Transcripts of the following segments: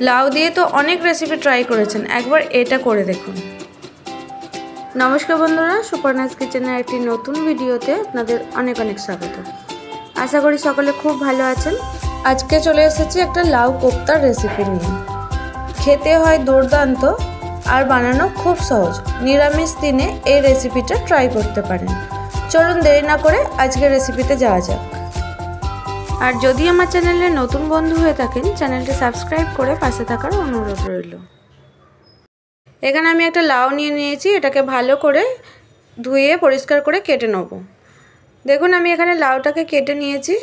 লাউ দিয়ে তো অনেক রেসিপি ট্রাই করেছেন, একবার এটা করে দেখুন। নমস্কার বন্ধুরা, সুপর্ণাস কিচেনের একটি নতুন ভিডিওতে আপনাদের অনেক অনেক স্বাগত। আশা করি সকলে খুব ভালো আছেন। আজকে চলে এসেছি একটা লাউ কোপ্তার রেসিপি নিয়ে। খেতে হয় দুর্দান্ত আর বানানো খুব সহজ। নিরামিষ দিনে এই রেসিপিটা ট্রাই করতে পারেন। চলুন দেরি না করে আজকের রেসিপিতে যাওয়া যাক। আর যদি আমার চ্যানেলে নতুন বন্ধু হয়ে থাকেন, চ্যানেলটি সাবস্ক্রাইব করে পাশে থাকার অনুরোধ রইল। এখানে আমি একটা লাউ নিয়ে নিয়েছি, এটাকে ভালো করে ধুয়ে পরিষ্কার করে কেটে নেব। দেখুন আমি এখানে লাউটাকে কেটে নিয়েছি।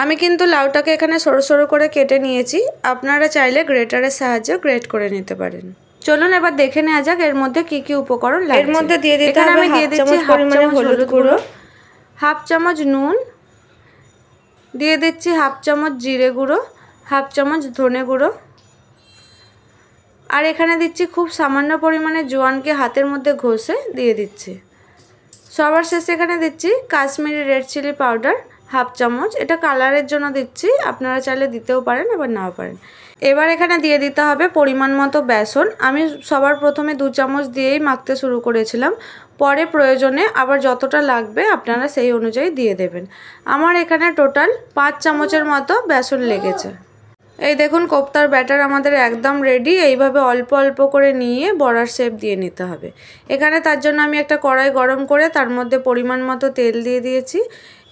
আমি কিন্তু লাউটাকে এখানে সরু সরু করে কেটে নিয়েছি। আপনারা চাইলে গ্রেটারের সাহায্যে গ্রেট করে নিতে পারেন। চলুন এবার দেখে নেওয়া যাক এর মধ্যে কি কি উপকরণ লাগছে। এর মধ্যে দিয়ে দিতে হবে আমি দিয়ে দিচ্ছি পরিমাণে হলুদ গুঁড়ো, হাফ চামচ নুন, দিয়ে দিচ্ছি হাফ চামচ জিরে গুঁড়ো, হাফ চামচ ধনে গুঁড়ো, আর এখানে দিচ্ছি খুব সামান্য পরিমাণে জোয়ানকে হাতের মধ্যে ঘষে দিয়ে দিচ্ছি। সবার শেষে এখানে দিচ্ছি Kashmiri red chilli powder half চামচ, এটা কালারের জন্য দিচ্ছি, আপনারা চাইলে দিতেও পারেন আবার নাও পারেন। এবার এখানে দিয়ে দিতে হবে পরিমাণ মতো বেসন। আমি সবার প্রথমে 2 চামচ দিয়েই মাখতে শুরু করেছিলাম, পরে প্রয়োজনে আবার যতটা লাগবে আপনারা সেই অনুযায়ী দিয়ে দেবেন। আমার এখানে টোটাল 5 চামচের মতো বেসন লেগেছে। এই দেখুন কোপ্তার ব্যাটার আমাদের একদম রেডি। এইভাবে অল্প অল্প করে নিয়ে বড়ার শেপ দিয়ে নিতে হবে। এখানে তার জন্য আমি একটা কড়াই গরম করে তার মধ্যে পরিমাণ মতো তেল দিয়ে দিয়েছি।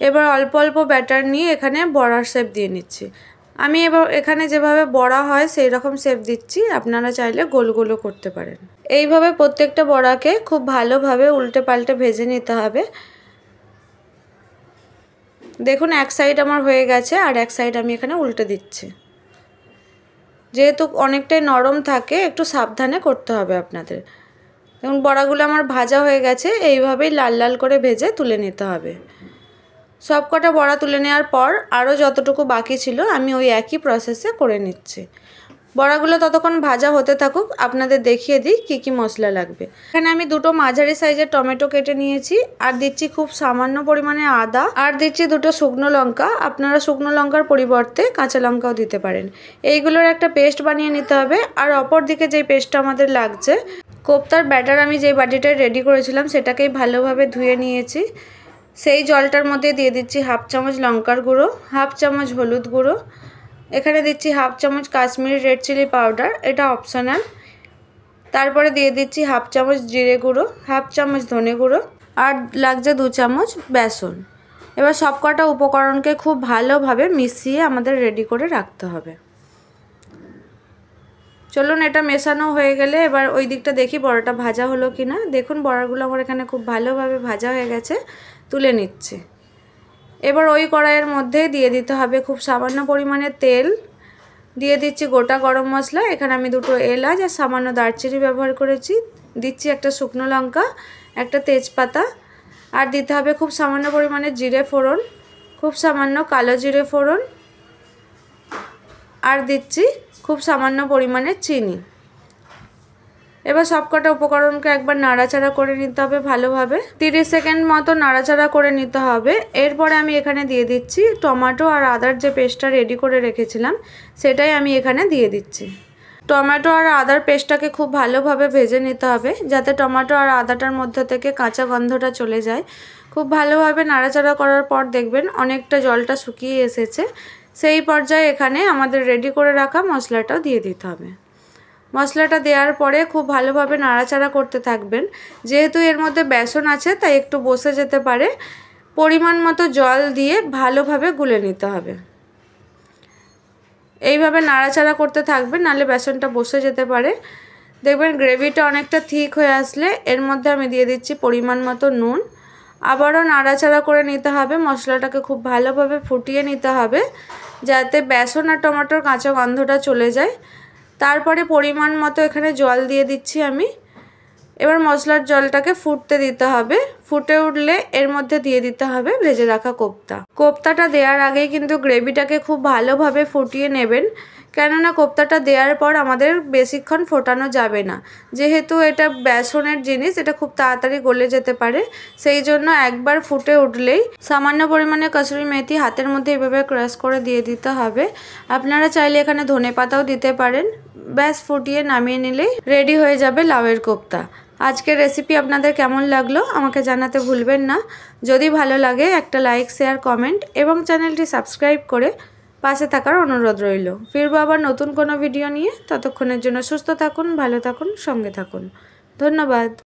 এবার অল্প অল্প ব্যাটার নিয়ে এখানে বড়ার শেপ দিয়ে নিচ্ছি। আমি এবার এখানে যেভাবে বড়া হয় সেই রকম শেপ দিচ্ছি, আপনারা চাইলে গোল গোলও করতে পারেন। এইভাবে প্রত্যেকটা বড়াকে খুব ভালোভাবে উল্টে পাল্টে ভেজে নিতে হবে। দেখুন এক সাইড আমার হয়ে গেছে আর এক সাইড আমি এখানে উল্টে দিচ্ছি। যেহেতু অনেকটাই নরম থাকে, একটু সাবধানে করতে হবে আপনাদের। দেখুন বড়াগুলো আমার ভাজা হয়ে গেছে, এইভাবেই লাল লাল করে ভেজে তুলে নিতে হবে। সব কটা বড়া তুলে নেওয়ার পর আরও যতটুকু বাকি ছিল আমি ওই একই প্রসেসে করে নিচ্ছি। বড়াগুলো ততক্ষণ ভাজা হতে থাকুক, আপনাদের দেখিয়ে দিই কী কী মশলা লাগবে। এখানে আমি 2টো মাঝারি সাইজের টমেটো কেটে নিয়েছি, আর দিচ্ছি খুব সামান্য পরিমাণে আদা, আর দিচ্ছি 2টো শুকনো লঙ্কা। আপনারা শুকনো লঙ্কার পরিবর্তে কাঁচা লঙ্কাও দিতে পারেন। এইগুলোর একটা পেস্ট বানিয়ে নিতে হবে। আর অপর দিকে যেই পেস্টটা আমাদের লাগছে, কোপ্তার ব্যাটার আমি যেই বাটিটায় রেডি করেছিলাম সেটাকেই ভালোভাবে ধুয়ে নিয়েছি। সেই জলটার মধ্যে দিয়ে দিচ্ছি হাফ চামচ লঙ্কার গুঁড়ো, হাফ চামচ হলুদ গুঁড়ো, এখানে দিচ্ছি হাফ চামচ কাশ্মীরি রেড চিলি পাউডার, এটা অপশনাল। তারপরে দিয়ে দিচ্ছি হাফ চামচ জিরে গুঁড়ো, হাফ চামচ ধনে গুঁড়ো, আর লাগছে 2 চামচ বেসন। এবার সব কটা উপকরণকে খুব ভালোভাবে মিশিয়ে আমাদের রেডি করে রাখতে হবে। চলুন এটা মেশানো হয়ে গেলে এবার ওই দিকটা দেখি বড়াটা ভাজা হলো কি না। দেখুন বড়াগুলো আমার এখানে খুব ভালোভাবে ভাজা হয়ে গেছে, তুলে নিচ্ছি। এবার ওই কড়াইয়ের মধ্যে দিয়ে দিতে হবে খুব সামান্য পরিমাণে তেল, দিয়ে দিচ্ছি গোটা গরম মশলা। এখানে আমি 2টো এলাচ আর সামান্য দারচিনি ব্যবহার করেছি। দিচ্ছি একটা শুকনো লঙ্কা, একটা তেজপাতা, আর দিতে হবে খুব সামান্য পরিমাণে জিরে ফোড়ন, খুব সামান্য কালো জিরে ফোড়ন, আর দিচ্ছি খুব সামান্য পরিমাণে চিনি। এবার সবকটা উপকরণকে একবার নাড়াচাড়া করে নিতে হবে ভালোভাবে, 30 সেকেন্ড মতো নাড়াচাড়া করে নিতে হবে। এরপরে আমি এখানে দিয়ে দিচ্ছি টমেটো আর আদার যে পেস্টটা রেডি করে রেখেছিলাম সেটাই আমি এখানে দিয়ে দিচ্ছি। টমেটো আর আদার পেস্টটাকে খুব ভালোভাবে ভেজে নিতে হবে, যাতে টমেটো আর আদাটার মধ্যে থেকে কাঁচা গন্ধটা চলে যায়। খুব ভালোভাবে নাড়াচাড়া করার পর দেখবেন অনেকটা জলটা শুকিয়ে এসেছে। সেই পর্যায়ে এখানে আমাদের রেডি করে রাখা মশলাটাও দিয়ে দিতে হবে। মশলাটা দেওয়ার পরে খুব ভালোভাবে নাড়াচাড়া করতে থাকবেন। যেহেতু এর মধ্যে বেসন আছে তাই একটু বসে যেতে পারে, পরিমাণ মতো জল দিয়ে ভালোভাবে গুলে নিতে হবে। এইভাবে নাড়াচাড়া করতে থাকবেন, নাহলে বেসনটা বসে যেতে পারে। দেখবেন গ্রেভিটা অনেকটা থিক হয়ে আসলে এর মধ্যে আমি দিয়ে দিচ্ছি পরিমাণ মতো নুন। আবারও নাড়াচাড়া করে নিতে হবে, মশলাটাকে খুব ভালোভাবে ফুটিয়ে নিতে হবে যাতে বেসন আর টমেটোর কাঁচা গন্ধটা চলে যায়। তারপরে পরিমাণ মতো এখানে জল দিয়ে দিচ্ছি আমি। এবার মশলার জলটাকে ফুটতে দিতে হবে। ফুটে উঠলে এর মধ্যে দিয়ে দিতে হবে ভেজে রাখা কোপ্তা। কোপ্তাটা দেওয়ার আগেই কিন্তু গ্রেভিটাকে খুব ভালোভাবে ফুটিয়ে নেবেন, কেননা কোপ্তাটা দেওয়ার পর আমাদের বেশিক্ষণ ফোটানো যাবে না। যেহেতু এটা বেসনের জিনিস, এটা খুব তাড়াতাড়ি গলে যেতে পারে, সেই জন্য একবার ফুটে উঠলেই সামান্য পরিমাণে কসুরি মেথি হাতের মধ্যে এভাবে ক্রাশ করে দিয়ে দিতে হবে। আপনারা চাইলে এখানে ধনেপাতাও দিতে পারেন। ব্যাস ফুটিয়ে নামিয়ে নিলেই রেডি হয়ে যাবে লাউয়ের কোপ্তা। আজকের রেসিপি আপনাদের কেমন লাগলো আমাকে জানাতে ভুলবেন না। যদি ভালো লাগে একটা লাইক, শেয়ার, কমেন্ট এবং চ্যানেলটি সাবস্ক্রাইব করে পাশে থাকার অনুরোধ রইল। ফিরবো আবার নতুন কোনো ভিডিও নিয়ে। ততক্ষণের জন্য সুস্থ থাকুন, ভালো থাকুন, সঙ্গে থাকুন। ধন্যবাদ।